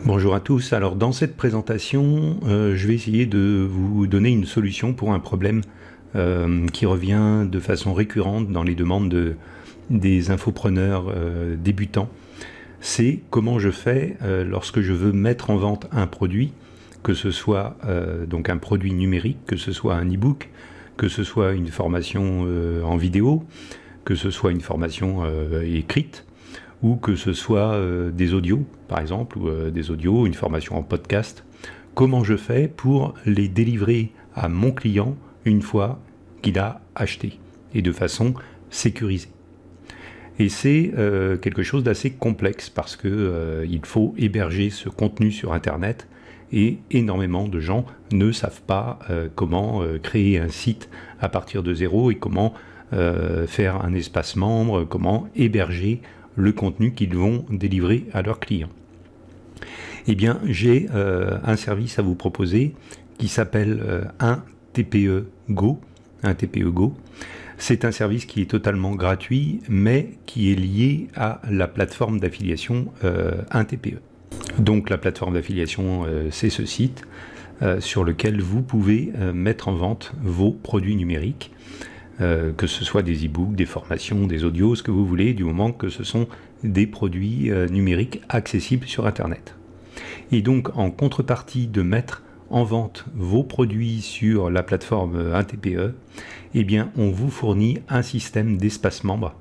Bonjour à tous. Alors dans cette présentation, je vais essayer de vous donner une solution pour un problème qui revient de façon récurrente dans les demandes des infopreneurs débutants. C'est comment je fais lorsque je veux mettre en vente un produit, que ce soit donc un produit numérique, que ce soit un e-book, que ce soit une formation en vidéo, que ce soit une formation écrite, ou que ce soit des audios, par exemple, ou des audios, une formation en podcast. Comment je fais pour les délivrer à mon client une fois qu'il a acheté, et de façon sécurisée. Et c'est quelque chose d'assez complexe, parce que il faut héberger ce contenu sur Internet, et énormément de gens ne savent pas comment créer un site à partir de zéro, et comment faire un espace membre, comment héberger le contenu qu'ils vont délivrer à leurs clients. Eh bien, j'ai un service à vous proposer qui s'appelle un TPE Go. Un TPE Go. C'est un service qui est totalement gratuit, mais qui est lié à la plateforme d'affiliation un TPE. Donc la plateforme d'affiliation, c'est ce site sur lequel vous pouvez mettre en vente vos produits numériques. Que ce soit des e-books, des formations, des audios, ce que vous voulez, du moment que ce sont des produits numériques accessibles sur Internet. Et donc, en contrepartie de mettre en vente vos produits sur la plateforme 1TPE, eh bien, on vous fournit un système d'espace membre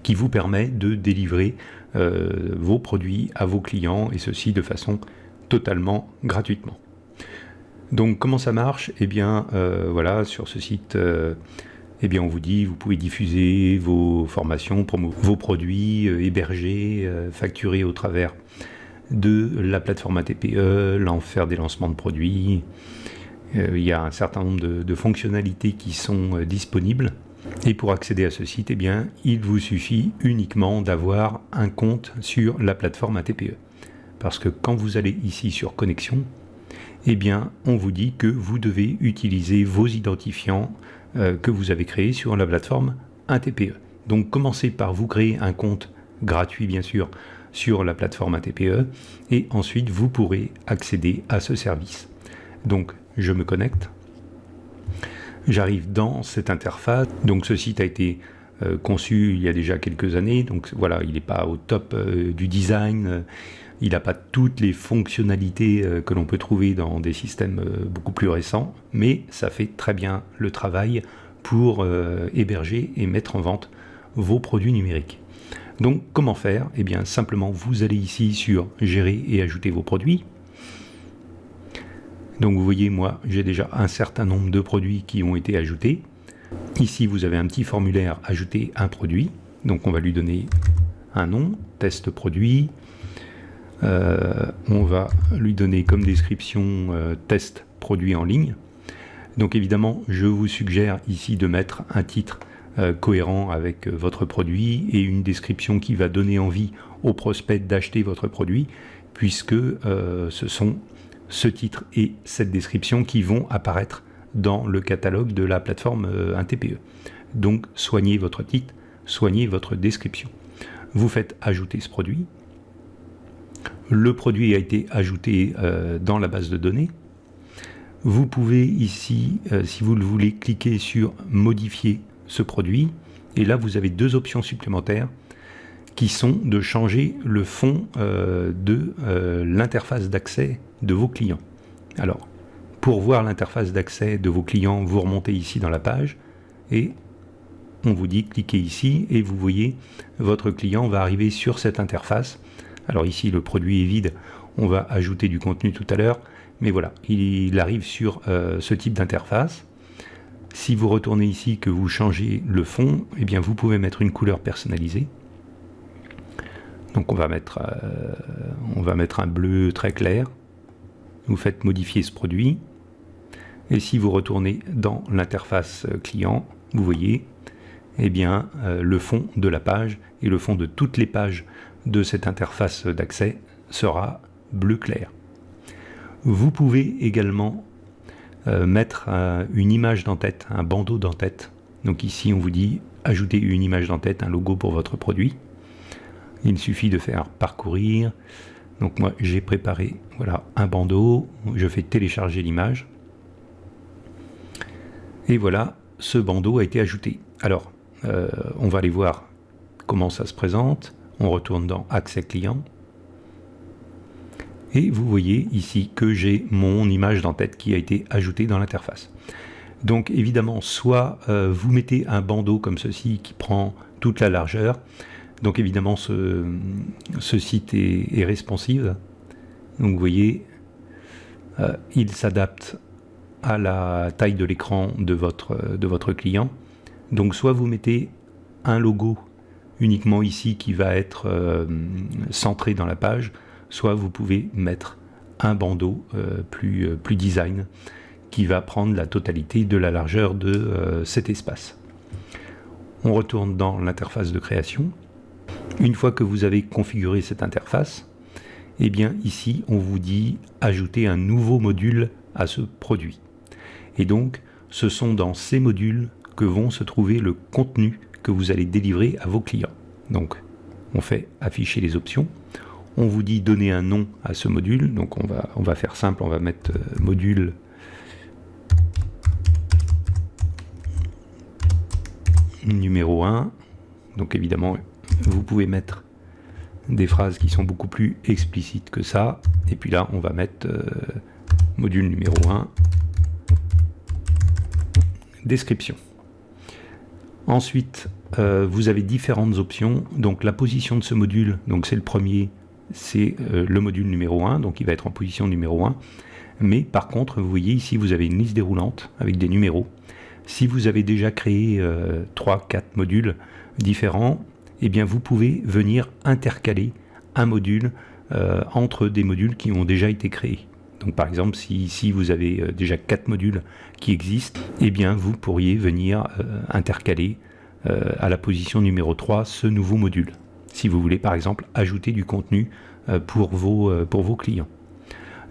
qui vous permet de délivrer vos produits à vos clients, et ceci de façon totalement gratuitement. Donc comment ça marche? Eh bien voilà, sur ce site, eh bien on vous dit, vous pouvez diffuser vos formations, vos produits, héberger, facturer au travers de la plateforme ATPE, faire des lancements de produits. Il y a un certain nombre de fonctionnalités qui sont disponibles. Et pour accéder à ce site, eh bien, il vous suffit uniquement d'avoir un compte sur la plateforme ATPE. Parce que quand vous allez ici sur Connexion, eh bien, on vous dit que vous devez utiliser vos identifiants que vous avez créés sur la plateforme 1TPE. Donc, commencez par vous créer un compte gratuit, bien sûr, sur la plateforme 1TPE, et ensuite, vous pourrez accéder à ce service. Donc, je me connecte. J'arrive dans cette interface. Donc, ce site a été conçu il y a déjà quelques années. Donc, voilà, il n'est pas au top du design. Il n'a pas toutes les fonctionnalités que l'on peut trouver dans des systèmes beaucoup plus récents, mais ça fait très bien le travail pour héberger et mettre en vente vos produits numériques. Donc comment faire? Eh bien simplement vous allez ici sur gérer et ajouter vos produits. Donc vous voyez, moi j'ai déjà un certain nombre de produits qui ont été ajoutés. Ici vous avez un petit formulaire ajouter un produit, donc on va lui donner un nom, test produit. On va lui donner comme description test produit en ligne. Donc évidemment, je vous suggère ici de mettre un titre cohérent avec votre produit et une description qui va donner envie aux prospects d'acheter votre produit, puisque ce sont ce titre et cette description qui vont apparaître dans le catalogue de la plateforme 1TPE. Donc soignez votre titre, soignez votre description. Vous faites ajouter ce produit. Le produit a été ajouté dans la base de données. Vous pouvez ici, si vous le voulez, cliquer sur modifier ce produit. Et là, vous avez deux options supplémentaires qui sont de changer le fond de l'interface d'accès de vos clients. Alors, pour voir l'interface d'accès de vos clients, vous remontez ici dans la page et on vous dit cliquez ici et vous voyez votre client va arriver sur cette interface. Alors ici, le produit est vide, on va ajouter du contenu tout à l'heure, mais voilà, il arrive sur ce type d'interface. Si vous retournez ici, que vous changez le fond, eh bien vous pouvez mettre une couleur personnalisée. Donc on va mettre un bleu très clair. Vous faites modifier ce produit. Et si vous retournez dans l'interface client, vous voyez eh bien, le fond de la page et le fond de toutes les pages de cette interface d'accès sera bleu clair. Vous pouvez également mettre une image d'en-tête, un bandeau d'en-tête. Donc ici on vous dit ajouter une image d'en-tête, un logo pour votre produit. Il suffit de faire parcourir, Donc moi j'ai préparé voilà, un bandeau, je fais télécharger l'image. Et voilà, ce bandeau a été ajouté. Alors, on va aller voir comment ça se présente. On retourne dans Accès client. Et vous voyez ici que j'ai mon image d'entête qui a été ajoutée dans l'interface. Donc évidemment, soit vous mettez un bandeau comme ceci qui prend toute la largeur. Donc évidemment, ce site est responsive. Donc vous voyez, il s'adapte à la taille de l'écran de votre client. Donc soit vous mettez un logo uniquement ici qui va être centré dans la page, soit vous pouvez mettre un bandeau plus design qui va prendre la totalité de la largeur de cet espace. On retourne dans l'interface de création. Une fois que vous avez configuré cette interface, eh bien ici on vous dit ajouter un nouveau module à ce produit. Et donc ce sont dans ces modules que vont se trouver le contenu que vous allez délivrer à vos clients. Donc on fait afficher les options. On vous dit donner un nom à ce module. Donc on va faire simple, on va mettre module numéro 1. Donc évidemment vous pouvez mettre des phrases qui sont beaucoup plus explicites que ça. Et puis là on va mettre module numéro 1, description. Ensuite vous avez différentes options. Donc la position de ce module, donc c'est le premier, c'est le module numéro 1, donc il va être en position numéro 1. Mais par contre, vous voyez ici, vous avez une liste déroulante avec des numéros. Si vous avez déjà créé 3-4 modules différents, eh bien vous pouvez venir intercaler un module entre des modules qui ont déjà été créés. Donc par exemple, si vous avez déjà 4 modules qui existent, eh bien vous pourriez venir intercaler à la position numéro 3 ce nouveau module. Si vous voulez par exemple ajouter du contenu pour vos clients.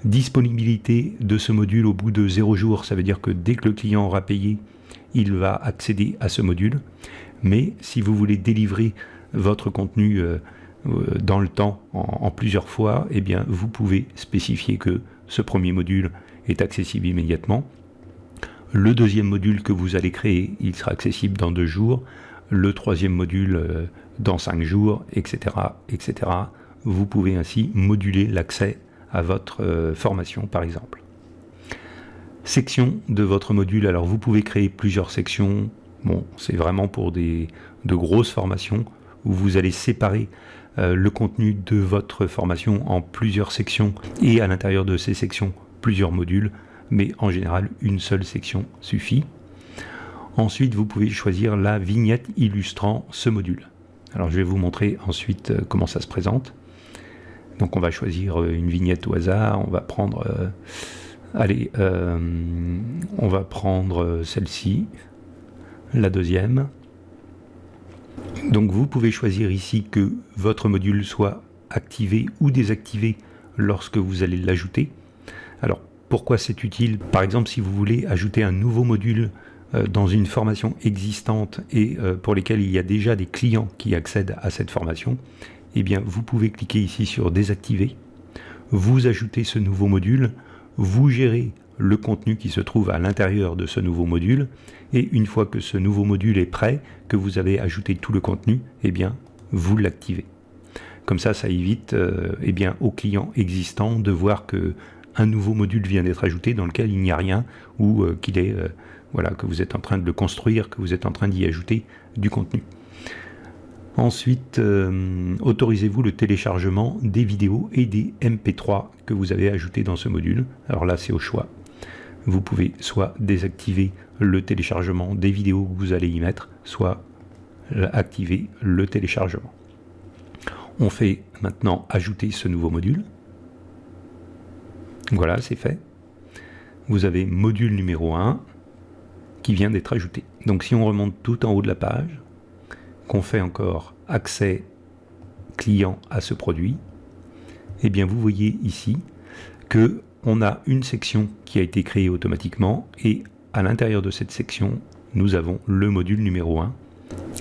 Disponibilité de ce module au bout de 0 jours, ça veut dire que dès que le client aura payé, il va accéder à ce module. Mais si vous voulez délivrer votre contenu dans le temps en plusieurs fois, eh bien vous pouvez spécifier que ce premier module est accessible immédiatement. Le deuxième module que vous allez créer, il sera accessible dans 2 jours. Le troisième module dans 5 jours, etc., etc. Vous pouvez ainsi moduler l'accès à votre formation, par exemple. Section de votre module. Alors, vous pouvez créer plusieurs sections. Bon, c'est vraiment pour de grosses formations où vous allez séparer le contenu de votre formation en plusieurs sections et à l'intérieur de ces sections, plusieurs modules. Mais en général, une seule section suffit. Ensuite, vous pouvez choisir la vignette illustrant ce module. Alors, je vais vous montrer ensuite comment ça se présente. Donc, on va choisir une vignette au hasard. On va prendre, on va prendre celle-ci, la deuxième. Donc, vous pouvez choisir ici que votre module soit activé ou désactivé lorsque vous allez l'ajouter. Alors, pourquoi c'est utile? Par exemple, si vous voulez ajouter un nouveau module dans une formation existante et pour lesquels il y a déjà des clients qui accèdent à cette formation, eh bien vous pouvez cliquer ici sur désactiver, vous ajoutez ce nouveau module, vous gérez le contenu qui se trouve à l'intérieur de ce nouveau module et une fois que ce nouveau module est prêt, que vous avez ajouté tout le contenu, eh bien vous l'activez. Comme ça évite eh bien, aux clients existants de voir que un nouveau module vient d'être ajouté dans lequel il n'y a rien ou qu'il est voilà, que vous êtes en train de le construire, que vous êtes en train d'y ajouter du contenu. Ensuite, autorisez-vous le téléchargement des vidéos et des MP3 que vous avez ajoutés dans ce module. Alors là, c'est au choix. Vous pouvez soit désactiver le téléchargement des vidéos que vous allez y mettre, soit activer le téléchargement. On fait maintenant ajouter ce nouveau module. Voilà, c'est fait. Vous avez module numéro 1 qui vient d'être ajouté. Donc si on remonte tout en haut de la page, qu'on fait encore accès client à ce produit, eh bien vous voyez ici que on a une section qui a été créée automatiquement et à l'intérieur de cette section, nous avons le module numéro 1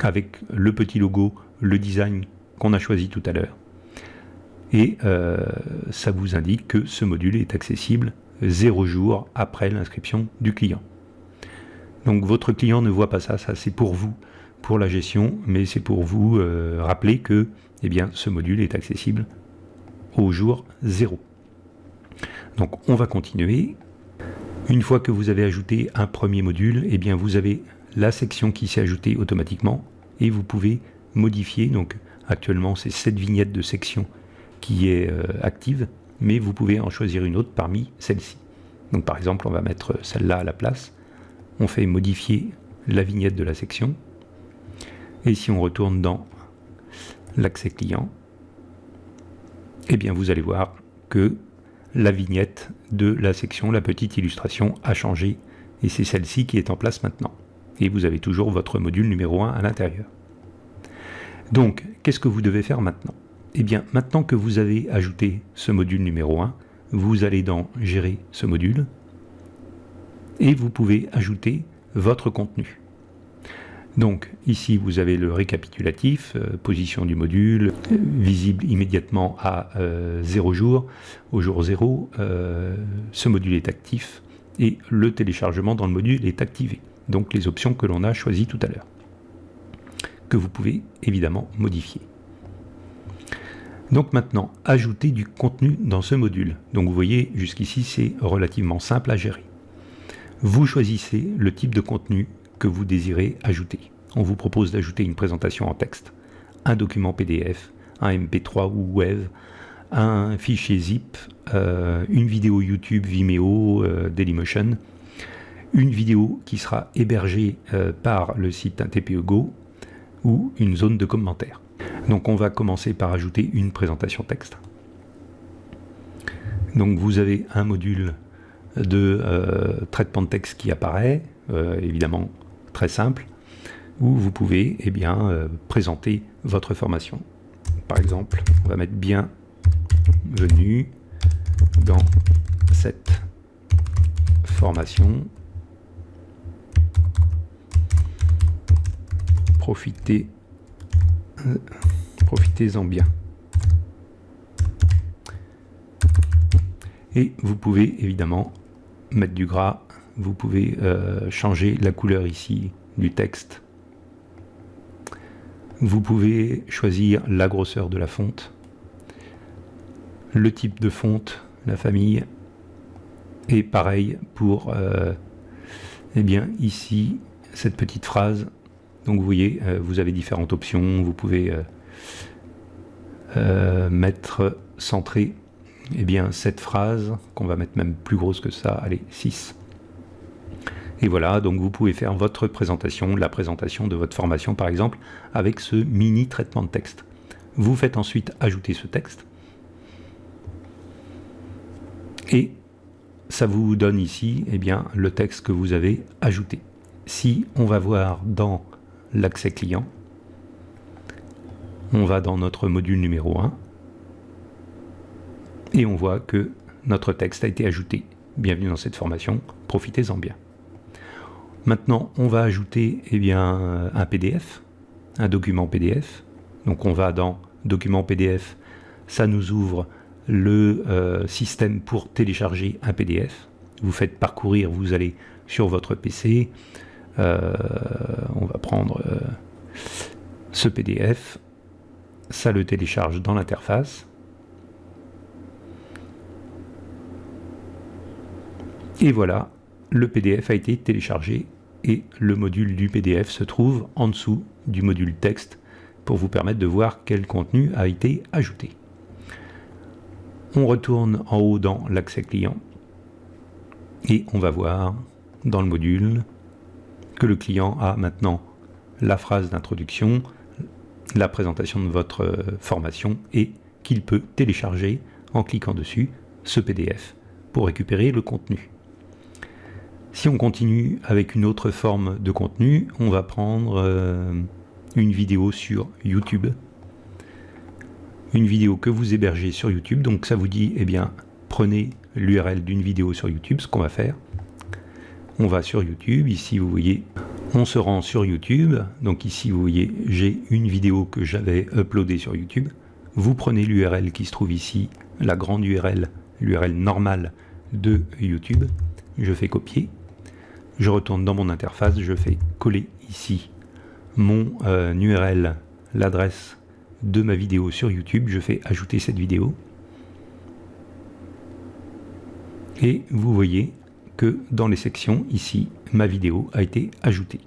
avec le petit logo, le design qu'on a choisi tout à l'heure. Et ça vous indique que ce module est accessible 0 jours après l'inscription du client. Donc votre client ne voit pas ça, ça c'est pour vous, pour la gestion, mais c'est pour vous rappeler que eh bien, ce module est accessible au jour 0. Donc on va continuer. Une fois que vous avez ajouté un premier module, eh bien, vous avez la section qui s'est ajoutée automatiquement et vous pouvez modifier. Donc actuellement c'est cette vignette de section qui est active, mais vous pouvez en choisir une autre parmi celles-ci. Donc par exemple on va mettre celle-là à la place. On fait modifier la vignette de la section. Et si on retourne dans l'accès client, eh bien vous allez voir que la vignette de la section, la petite illustration a changé et c'est celle-ci qui est en place maintenant. Et vous avez toujours votre module numéro 1 à l'intérieur. Donc, qu'est-ce que vous devez faire maintenant? Eh bien, maintenant que vous avez ajouté ce module numéro 1, vous allez dans Gérer ce module et vous pouvez ajouter votre contenu. Donc ici vous avez le récapitulatif, position du module, visible immédiatement à 0 jours, au jour 0, ce module est actif et le téléchargement dans le module est activé. Donc les options que l'on a choisies tout à l'heure, que vous pouvez évidemment modifier. Donc maintenant, ajouter du contenu dans ce module. Donc vous voyez, jusqu'ici c'est relativement simple à gérer. Vous choisissez le type de contenu que vous désirez ajouter. On vous propose d'ajouter une présentation en texte, un document PDF, un MP3 ou Wave, un fichier zip, une vidéo YouTube, Vimeo, Dailymotion, une vidéo qui sera hébergée par le site TPEGO ou une zone de commentaires. Donc on va commencer par ajouter une présentation texte. Donc vous avez un module de traitement de texte qui apparaît, évidemment très simple, où vous pouvez présenter votre formation. Par exemple, on va mettre bienvenue dans cette formation. Profitez-en bien. Et vous pouvez évidemment mettre du gras, vous pouvez changer la couleur ici du texte. Vous pouvez choisir la grosseur de la fonte, le type de fonte, la famille, et pareil pour ici cette petite phrase. Donc vous voyez, vous avez différentes options, vous pouvez mettre centré cette phrase, qu'on va mettre même plus grosse que ça, allez, 6. Et voilà, donc vous pouvez faire votre présentation, la présentation de votre formation par exemple, avec ce mini traitement de texte. Vous faites ensuite ajouter ce texte, et ça vous donne ici le texte que vous avez ajouté. Si on va voir dans l'accès client, on va dans notre module numéro 1, et on voit que notre texte a été ajouté. Bienvenue dans cette formation, profitez-en bien. Maintenant, on va ajouter un PDF, un document PDF. Donc on va dans document PDF, ça nous ouvre le système pour télécharger un PDF. Vous faites parcourir, vous allez sur votre PC, on va prendre ce PDF, ça le télécharge dans l'interface. Et voilà, le PDF a été téléchargé et le module du PDF se trouve en dessous du module texte pour vous permettre de voir quel contenu a été ajouté. On retourne en haut dans l'accès client et on va voir dans le module que le client a maintenant la phrase d'introduction, la présentation de votre formation et qu'il peut télécharger en cliquant dessus ce PDF pour récupérer le contenu. Si on continue avec une autre forme de contenu, on va prendre une vidéo sur YouTube. Une vidéo que vous hébergez sur YouTube. Donc ça vous dit, prenez l'URL d'une vidéo sur YouTube, ce qu'on va faire. On va sur YouTube, ici vous voyez, on se rend sur YouTube. Donc ici vous voyez, j'ai une vidéo que j'avais uploadée sur YouTube. vous prenez l'URL qui se trouve ici, la grande URL, l'URL normale de YouTube, je fais copier, je retourne dans mon interface, je fais coller ici mon URL, l'adresse de ma vidéo sur YouTube, je fais ajouter cette vidéo, et vous voyez que dans les sections, ici, ma vidéo a été ajoutée.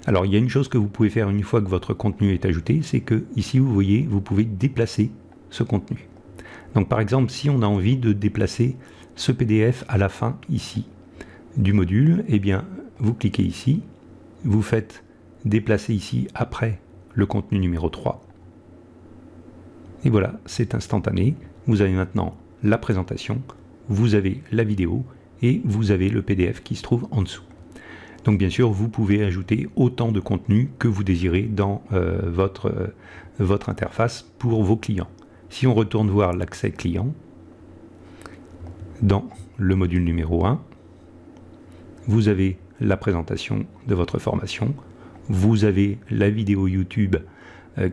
Alors il y a une chose que vous pouvez faire une fois que votre contenu est ajouté, c'est que ici vous voyez, vous pouvez déplacer ce contenu. Donc par exemple, si on a envie de déplacer ce PDF à la fin ici du module, eh bien vous cliquez ici, vous faites déplacer ici après le contenu numéro 3. Et voilà, c'est instantané. Vous avez maintenant la présentation, vous avez la vidéo et vous avez le PDF qui se trouve en dessous. Donc bien sûr, vous pouvez ajouter autant de contenu que vous désirez dans votre interface pour vos clients. Si on retourne voir l'accès client, dans le module numéro 1, vous avez la présentation de votre formation, vous avez la vidéo YouTube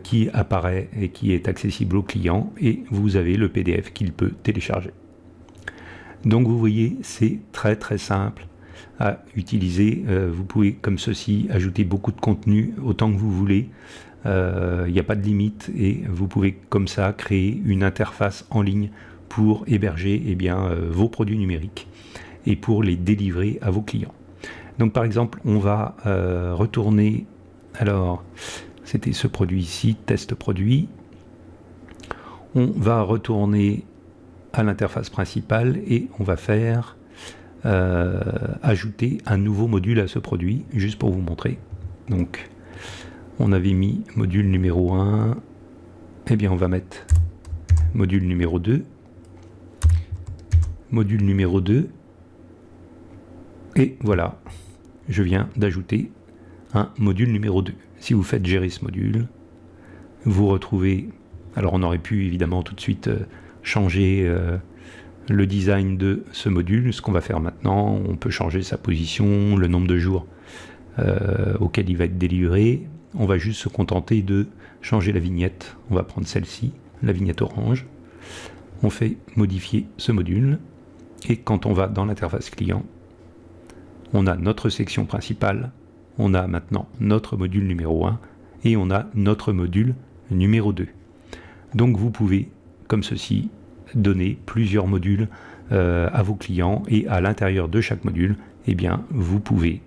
qui apparaît et qui est accessible au client, et vous avez le PDF qu'il peut télécharger. Donc vous voyez, c'est très très simple à utiliser. Vous pouvez comme ceci ajouter beaucoup de contenu autant que vous voulez. Il n'y a pas de limite et vous pouvez comme ça créer une interface en ligne pour héberger vos produits numériques et pour les délivrer à vos clients. Donc par exemple, on va retourner, alors c'était ce produit ici, test produit. On va retourner à l'interface principale et on va faire ajouter un nouveau module à ce produit, juste pour vous montrer. Donc on avait mis module numéro 1, et bien on va mettre module numéro 2, module numéro 2, et voilà, je viens d'ajouter un module numéro 2. Si vous faites gérer ce module, vous retrouvez, alors on aurait pu évidemment tout de suite changer le design de ce module. Ce qu'on va faire maintenant, on peut changer sa position, le nombre de jours auquel il va être délivré. On va juste se contenter de changer la vignette. On va prendre celle-ci, la vignette orange. On fait modifier ce module. Et quand on va dans l'interface client, on a notre section principale, on a maintenant notre module numéro 1 et on a notre module numéro 2. Donc vous pouvez, comme ceci, donner plusieurs modules à vos clients, et à l'intérieur de chaque module, eh bien, vous pouvez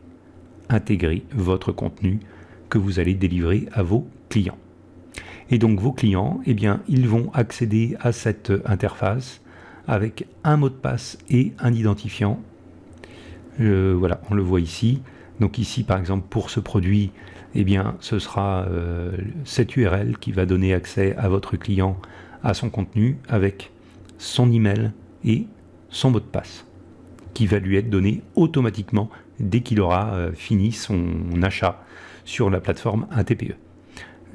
intégrer votre contenu que vous allez délivrer à vos clients. Et donc vos clients, eh bien, ils vont accéder à cette interface avec un mot de passe et un identifiant. Voilà, on le voit ici. Donc ici, par exemple, pour ce produit, eh bien, ce sera cette URL qui va donner accès à votre client à son contenu avec son email et son mot de passe qui va lui être donné automatiquement dès qu'il aura fini son achat sur la plateforme TPE.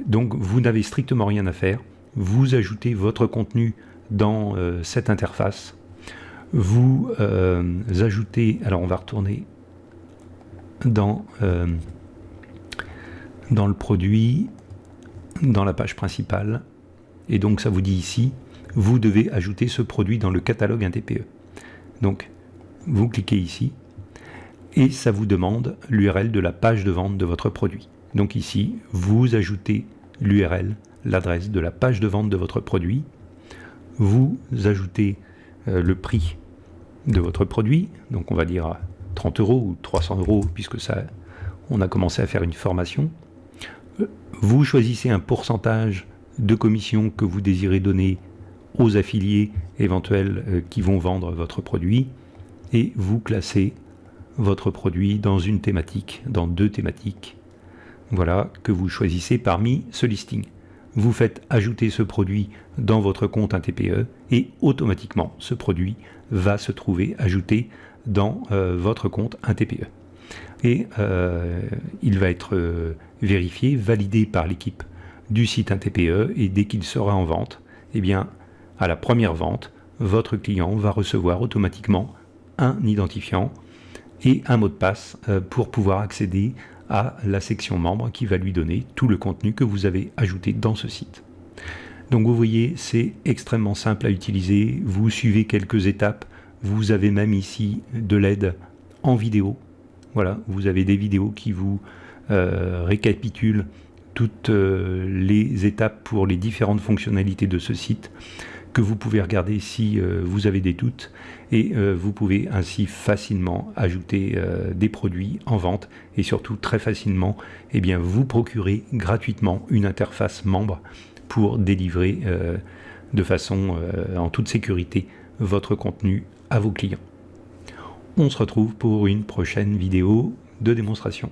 Donc vous n'avez strictement rien à faire, vous ajoutez votre contenu dans cette interface, vous ajoutez, alors on va retourner dans le produit, dans la page principale, et donc ça vous dit ici, vous devez ajouter ce produit dans le catalogue TPE. Donc vous cliquez ici et ça vous demande l'URL de la page de vente de votre produit. Donc ici, vous ajoutez l'URL, l'adresse de la page de vente de votre produit, vous ajoutez le prix de votre produit, donc on va dire 30 € ou 300 € puisque ça, on a commencé à faire une formation. Vous choisissez un pourcentage de commission que vous désirez donner aux affiliés éventuels qui vont vendre votre produit, et vous classez votre produit dans une thématique, dans 2 thématiques, voilà, que vous choisissez parmi ce listing. Vous faites ajouter ce produit dans votre compte TPE et automatiquement ce produit va se trouver ajouté dans votre compte TPE. Et il va être vérifié, validé par l'équipe du site TPE, et dès qu'il sera en vente, eh bien, à la première vente, votre client va recevoir automatiquement un identifiant et un mot de passe pour pouvoir accéder à la section membre qui va lui donner tout le contenu que vous avez ajouté dans ce site. Donc vous voyez, c'est extrêmement simple à utiliser. Vous suivez quelques étapes. Vous avez même ici de l'aide en vidéo. Voilà, vous avez des vidéos qui vous récapitulent toutes les étapes pour les différentes fonctionnalités de ce site, que vous pouvez regarder si vous avez des doutes, et vous pouvez ainsi facilement ajouter des produits en vente, et surtout très facilement vous procurer gratuitement une interface membre pour délivrer de façon en toute sécurité votre contenu à vos clients. On se retrouve pour une prochaine vidéo de démonstration.